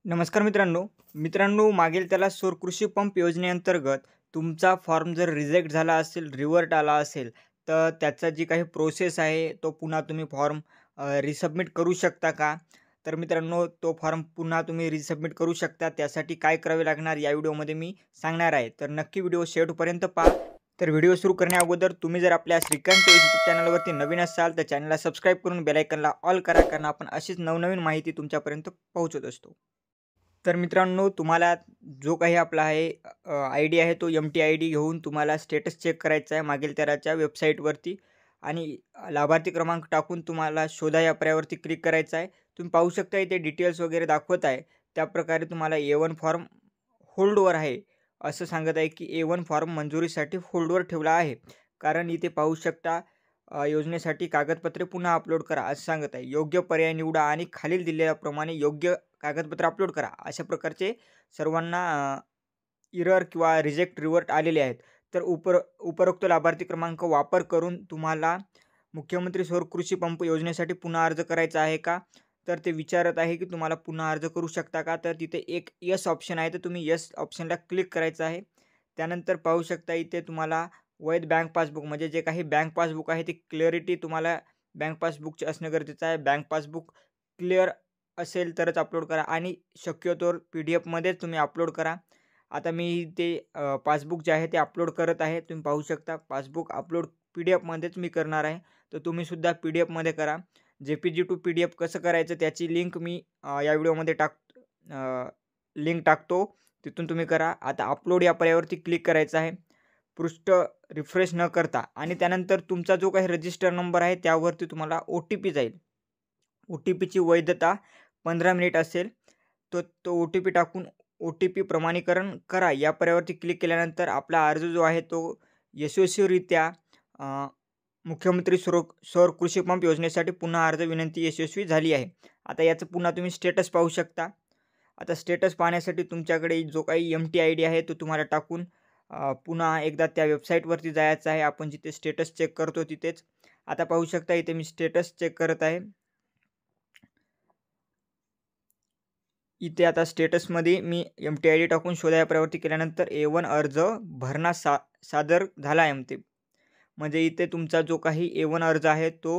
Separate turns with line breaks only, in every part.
नमस्कार मित्रांनो, मागील त्याला सौर कृषी पंप योजनेअंतर्गत तुमचा फॉर्म जर रिजेक्ट झाला असेल, रिव्हर्ट आला असेल, तर त्याचा जी काही प्रोसेस आहे, तो पुन्हा तुम्ही फॉर्म रिसबमिट करू शकता का? तर मित्रांनो, तो फॉर्म पुन्हा तुम्ही रिसबमिट करू शकता. त्यासाठी काय करावे लागणार या व्हिडिओमध्ये मी सांगणार आहे. तर नक्की व्हिडिओ शेवटपर्यंत पहा. तर व्हिडिओ सुरू करण्याअगोदर तुम्ही जर आपल्या श्रीकांत यूट्यूब चॅनलवरती नवीन असाल, तर चॅनलला सबस्क्राईब करून बेल आयकॉनला ऑल करा, कारण आपण अशीच नवनवीन माहिती तुमच्यापर्यंत पोहोचवत असतो. तर मित्रांनो, तुम्हाला जो काही आपला आहे आय-डी आहे, तो एम-टी आय-डी घेऊन तुम्हाला स्टेटस चेक करायचा आहे मागील तेराच्या वेबसाईटवरती आणि लाभार्थी क्रमांक टाकून तुम्हाला शोधा या पर्यायावरती क्लिक करायचं आहे. तुम्ही पाहू शकता इथे डिटेल्स वगैरे दाखवत आहे. त्याप्रकारे तुम्हाला A1 फॉर्म होल्डवर आहे, असं सांगत आहे की A1 फॉर्म मंजुरीसाठी होल्डवर ठेवला आहे. कारण इथे पाहू शकता योजनेसाठी कागदपत्रे पुन्हा अपलोड करा असं सांगत आहे. योग्य पर्याय निवडा आणि खालील दिलेल्याप्रमाणे योग्य कागदपत्र अपलोड करा. अशा प्रकारचे सर्वांना एरर किंवा रिजेक्ट रिव्हर्ट आलेले आहेत. तर उपरोक्त लाभार्थी क्रमांक वापर करून तुम्हाला मुख्यमंत्री सौर कृषी पंप योजनेसाठी पुन्हा अर्ज करायचा आहे का? तर ते विचारत आहे की तुम्हाला पुन्हा अर्ज करू शकता का? तर तिथे एक येस ऑप्शन आहे, तर तुम्ही येस ऑप्शनला क्लिक करायचं आहे. त्यानंतर पाहू शकता इथे तुम्हाला वैध बँक पासबुक म्हणजे जे काही बँक पासबुक आहे, ती क्लिअरिटी तुम्हाला बँक पासबुकचे असणं गरजेचं आहे. बँक पासबुक क्लिअर असेल तरच अपलोड करा आणि शक्यतोवर PDF-मध्येच तुम्ही अपलोड करा. आता मी ते पासबुक जे आहे ते अपलोड करत आहे. तुम्ही पाहू शकता पासबुक अपलोड PDF-मध्येच मी करणार आहे. तर तुम्हीसुद्धा PDF-मध्ये करा. JPG टू PDF कसं करायचं त्याची लिंक मी या व्हिडिओमध्ये लिंक टाकतो. तिथून तुम्ही करा. आता अपलोड या पर्यायावरती क्लिक करायचं आहे. पृष्ठ रिफ्रेश न करता आणि त्यानंतर तुमचा जो काही रजिस्टर नंबर आहे त्यावरती तुम्हाला OTP जाईल. OTPची वैधता 15 मिनिट असेल. तो OTP टाकून OTP प्रमाणीकरण करा या पर्यायावरती क्लिक केल्यानंतर आपला अर्ज जो आहे तो यशस्वीरित्या मुख्यमंत्री सौर कृषी पंप योजनेसाठी पुन्हा अर्ज विनंती यशस्वी झाली आहे. आता याचं पुन्हा तुम्ही स्टेटस पाहू शकता. आता स्टेटस पाहण्यासाठी तुमच्याकडे जो काही एम-टी आय-डी आहे तो तुम्हाला टाकून पुन्हा एकदा त्या वेबसाईटवरती जायचं आहे. आपण जिथे स्टेटस चेक करतो तिथेच. आता पाहू शकता इथे मी स्टेटस चेक करत आहे. इथे आता स्टेटसमध्ये मी एम-टी आय-डी टाकून शोधा या पर्यायावरती केल्यानंतर A1 अर्ज भरणा सादर झाला आहे म्हणते. म्हणजे इथे तुमचा जो काही A1 अर्ज आहे तो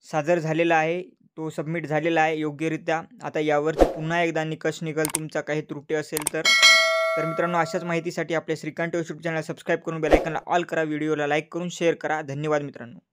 सादर झालेला आहे, तो सबमिट झालेला आहे योग्यरित्या. आता यावरती पुन्हा एकदा निकष निघेल तुमचा काही त्रुटी असेल तर. तर मित्रांनो, अशाच माहितीसाठी आपल्या श्रीकांत यूट्यूब चॅनल सबस्क्राईब करून बेल आयकॉनला ऑल करा. व्हिडिओला लाईक करून शेअर करा. धन्यवाद मित्रांनो.